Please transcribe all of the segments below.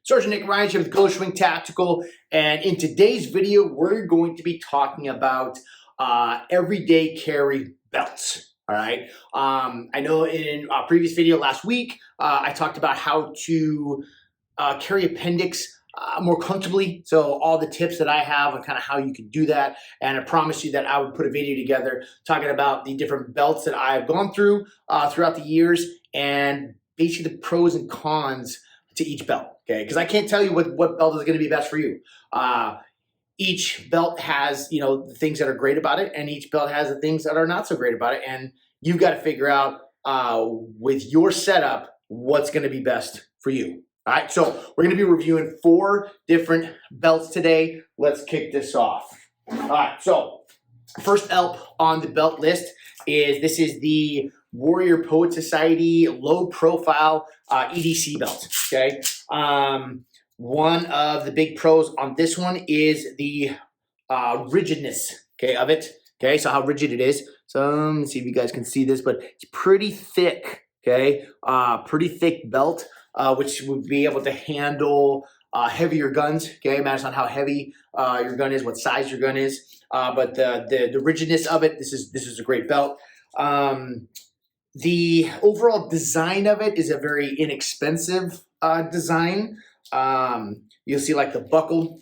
Sergeant Nick Ryan here with Ghost Wing Tactical, and in today's video, we're going to be talking about everyday carry belts. All right. I know in a previous video last week, I talked about how to carry appendix more comfortably. So all the tips that I have on kind of how you can do that. And I promised you that I would put a video together talking about the different belts that I've gone through throughout the years and basically the pros and cons to each belt. Okay, because I can't tell you what belt is going to be best for you. Each belt has, the things that are great about it, and each belt has the things that are not so great about it. And you've got to figure out with your setup what's going to be best for you. All right, so we're going to be reviewing 4 different belts today. Let's kick this off. All right, so first belt on the belt list is the Warrior Poet Society low profile EDC belt. Okay. One of the big pros on this one is the rigidness, okay, of it. Okay, so how rigid it is. So let's see if you guys can see this, but it's pretty thick. Okay, pretty thick belt, which would be able to handle heavier guns. Okay, imagine on how heavy your gun is, what size your gun is. But the rigidness of it, this is a great belt. The overall design of it is a very inexpensive design. You'll see like the buckle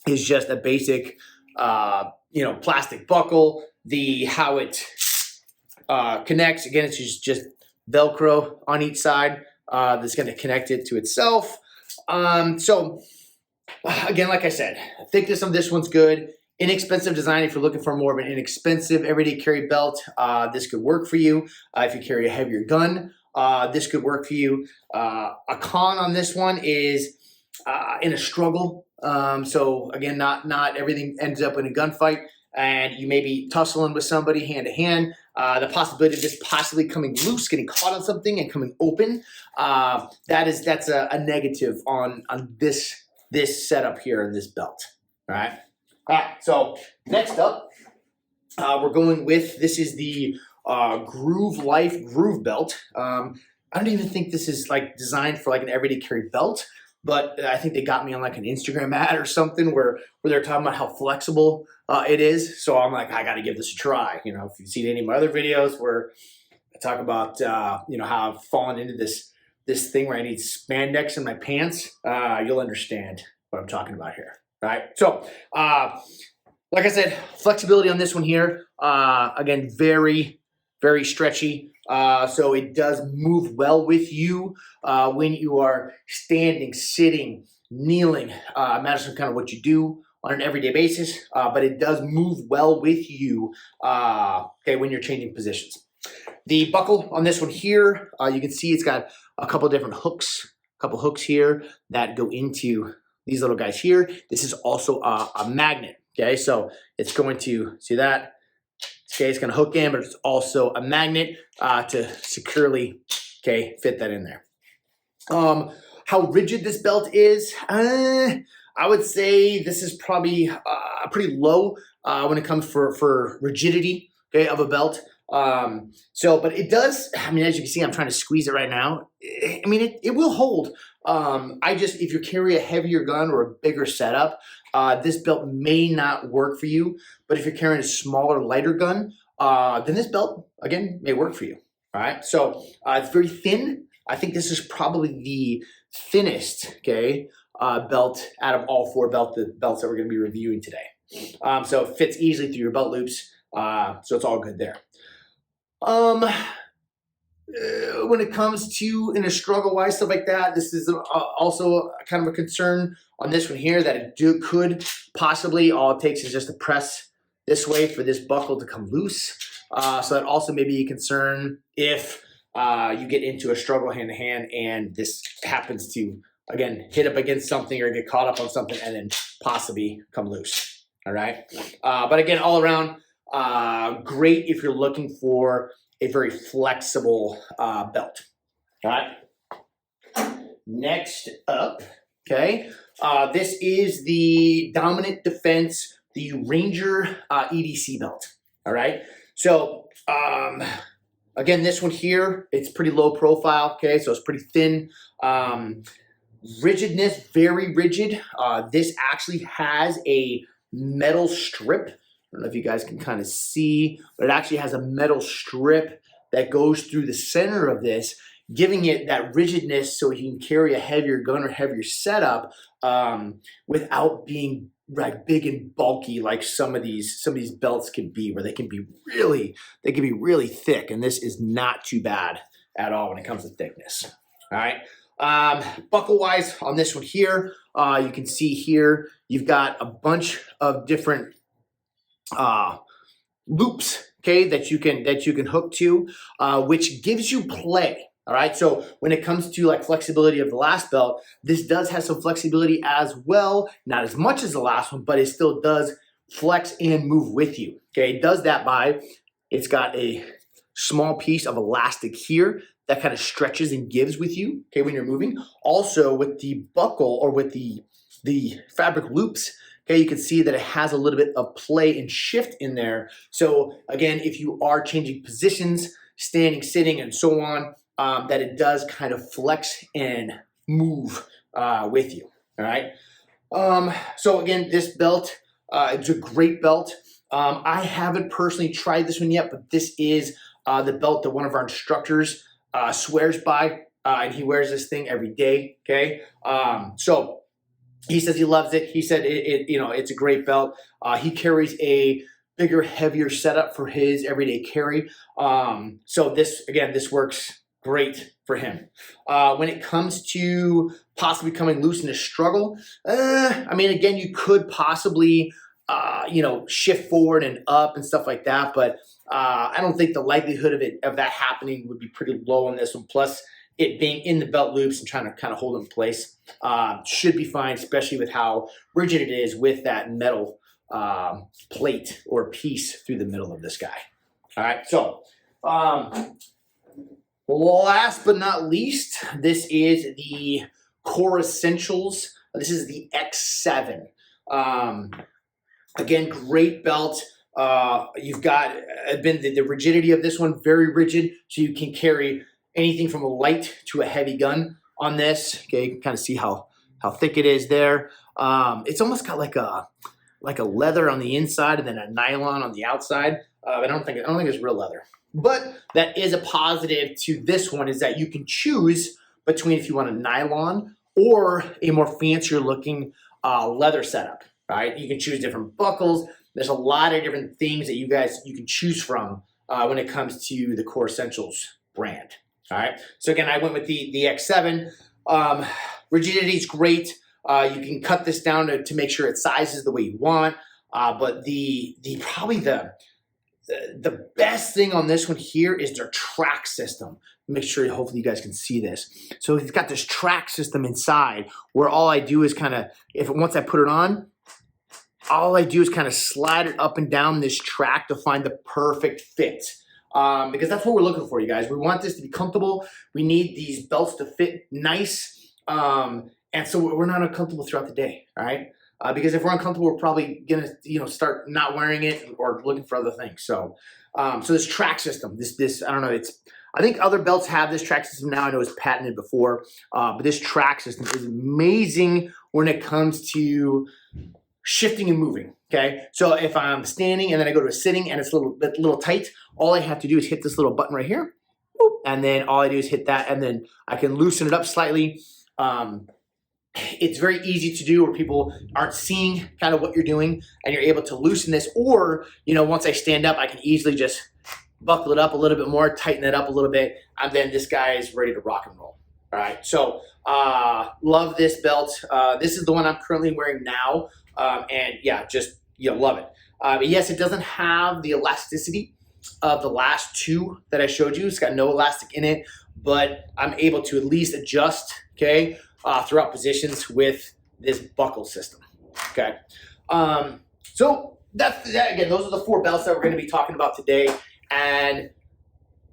is just a basic, plastic buckle. How it connects, again, it's just Velcro on each side that's going to connect it to itself. So again, like I said, thickness of this one's good. Inexpensive design. If you're looking for more of an inexpensive everyday carry belt, this could work for you. If you carry a heavier gun, this could work for you. A con on this one is in a struggle. So again, not everything ends up in a gunfight, and you may be tussling with somebody hand to hand. The possibility of this possibly coming loose, getting caught on something, and coming open. That's a negative on this setup here in this belt. All right. All right, so next up, we're going with, this is the Groove Life Groove Belt. I don't even think this is like designed for like an everyday carry belt, but I think they got me on like an Instagram ad or something where they're talking about how flexible it is. So I'm like, I got to give this a try. If you've seen any of my other videos where I talk about, how I've fallen into this thing where I need spandex in my pants, you'll understand what I'm talking about here. All right, so like I said, flexibility on this one here. Again, very, very stretchy. So it does move well with you when you are standing, sitting, kneeling. Imagine kind of what you do on an everyday basis, but it does move well with you when you're changing positions. The buckle on this one here, you can see it's got a couple different hooks, here that go into these little guys here. This is also a magnet, okay? So it's going to, see that? Okay, it's gonna hook in, but it's also a magnet to securely, fit that in there. How rigid this belt is, I would say this is probably pretty low when it comes for rigidity, of a belt. But it does, as you can see, I'm trying to squeeze it right now. It will hold. If you carry a heavier gun or a bigger setup, this belt may not work for you. But if you're carrying a smaller, lighter gun, then this belt, again, may work for you. All right. So it's very thin. I think this is probably the thinnest, belt out of all 4 belts that we're going to be reviewing today. So it fits easily through your belt loops. So it's all good there. When it comes to in a struggle wise, stuff like that, this is also kind of a concern on this one here, that it could possibly, all it takes is just to press this way for this buckle to come loose. So that also may be a concern if you get into a struggle hand to hand and this happens to, again, hit up against something or get caught up on something and then possibly come loose. All right. But again, all around, great if you're looking for a very flexible belt. All right. Next up, this is the Dominant Defense, the Ranger EDC belt. All right. So again, this one here, it's pretty low profile. So it's pretty thin. Rigidness, very rigid. This actually has a metal strip. I don't know if you guys can kind of see, but it actually has a metal strip that goes through the center of this, giving it that rigidness so you can carry a heavier gun or heavier setup without being like big and bulky like some of these belts can be, where they can be really thick, and this is not too bad at all when it comes to thickness. All right. Buckle wise on this one here, you can see here you've got a bunch of different loops, okay, that you can hook to, which gives you play. All right, so when it comes to like flexibility of the last belt, this does have some flexibility as well, not as much as the last one, but it still does flex and move with you. Okay, it does that by, it's got a small piece of elastic here that kind of stretches and gives with you, okay, when you're moving. Also with the buckle or with the fabric loops, okay, you can see that it has a little bit of play and shift in there. So again, if you are changing positions, standing, sitting, and so on, that it does kind of flex and move with you, all right? So again, this belt, it's a great belt. I haven't personally tried this one yet, but this is the belt that one of our instructors swears by, and he wears this thing every day, okay? So he says he loves it. He said it's a great belt. He carries a bigger, heavier setup for his everyday carry. So this works great for him. When it comes to possibly coming loose in a struggle, I mean, again, you could possibly, shift forward and up and stuff like that, but I don't think the likelihood of that happening would be pretty low on this one. Plus, it being in the belt loops and trying to kind of hold it in place should be fine, especially with how rigid it is with that metal plate or piece through the middle of this guy. All right, so last but not least, this is the Core Essentials. This is the X7. Again, great belt. You've got the rigidity of this one, very rigid, so you can carry anything from a light to a heavy gun on this. Okay, you can kind of see how thick it is there. It's almost got like a leather on the inside and then a nylon on the outside. I don't think it's real leather. But that is a positive to this one, is that you can choose between if you want a nylon or a more fancier looking leather setup, right? You can choose different buckles. There's a lot of different things that you can choose from when it comes to the Core Essentials brand, all right? So again, I went with the X7. Rigidity is great. You can cut this down to make sure it sizes the way you want. But probably the best thing on this one here is their track system. Make sure, hopefully you guys can see this. So it's got this track system inside where all I do is once I put it on, all I do is kind of slide it up and down this track to find the perfect fit. Because that's what we're looking for, you guys. We want this to be comfortable. We need these belts to fit nice. And so we're not uncomfortable throughout the day, all right? Because if we're uncomfortable, we're probably gonna, start not wearing it or looking for other things. So, so this track system, this I don't know. I think other belts have this track system now. I know it's patented before, but this track system is amazing when it comes to shifting and moving. Okay, so if I'm standing and then I go to a sitting and it's a little tight, all I have to do is hit this little button right here, and then all I do is hit that, and then I can loosen it up slightly. It's very easy to do where people aren't seeing kind of what you're doing, and you're able to loosen this. Or, once I stand up, I can easily just buckle it up a little bit more, tighten it up a little bit, and then this guy is ready to rock and roll. All right, so love this belt. This is the one I'm currently wearing now, and yeah, just love it. Yes, it doesn't have the elasticity of the last two that I showed you. It's got no elastic in it, but I'm able to at least adjust, okay, throughout positions with this buckle system, okay? So that again, those are the 4 belts that we're gonna be talking about today. And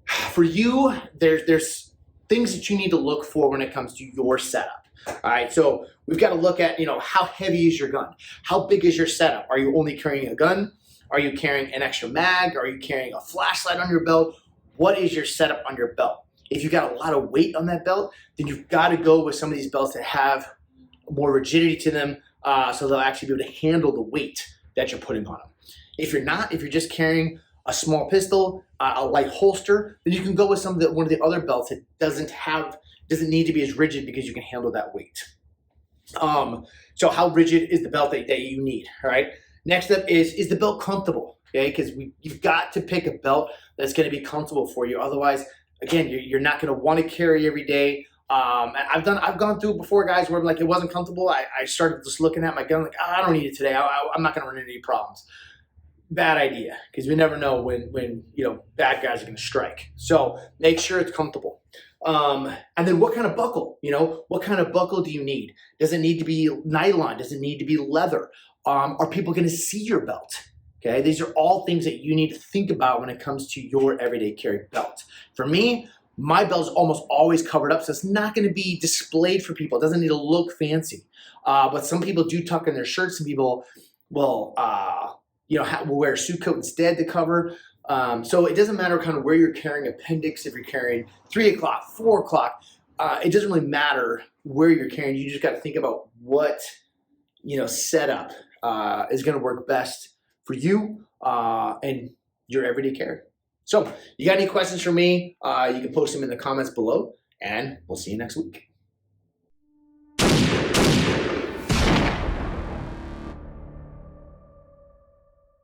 for you, there's things that you need to look for when it comes to your setup, all right? So we've got to look at, how heavy is your gun? How big is your setup? Are you only carrying a gun? Are you carrying an extra mag? Are you carrying a flashlight on your belt? What is your setup on your belt? If you've got a lot of weight on that belt, then you've got to go with some of these belts that have more rigidity to them, so they'll actually be able to handle the weight that you're putting on them. If you're not, if you're just carrying a small pistol, a light holster, then you can go with one of the other belts that doesn't need to be as rigid because you can handle that weight. So how rigid is the belt that you need? All right. Next up is the belt comfortable? Okay, because you've got to pick a belt that's going to be comfortable for you. Otherwise, again, you're not going to want to carry every day. I've gone through it before, guys, where like it wasn't comfortable. I started just looking at my gun like, I don't need it today. I'm not going to run into any problems. Bad idea, because we never know when bad guys are going to strike. So make sure it's comfortable. And then what kind of buckle? What kind of buckle do you need? Does it need to be nylon? Does it need to be leather? Are people going to see your belt? Okay, these are all things that you need to think about when it comes to your everyday carry belt. For me, my belt is almost always covered up, so it's not going to be displayed for people. It doesn't need to look fancy. But some people do tuck in their shirts. Some people will, will wear a suit coat instead to cover. So it doesn't matter kind of where you're carrying appendix, if you're carrying 3 o'clock, 4 o'clock. It doesn't really matter where you're carrying. You just got to think about what setup is going to work best for you and your everyday carry. So you got any questions for me, you can post them in the comments below, and we'll see you next week.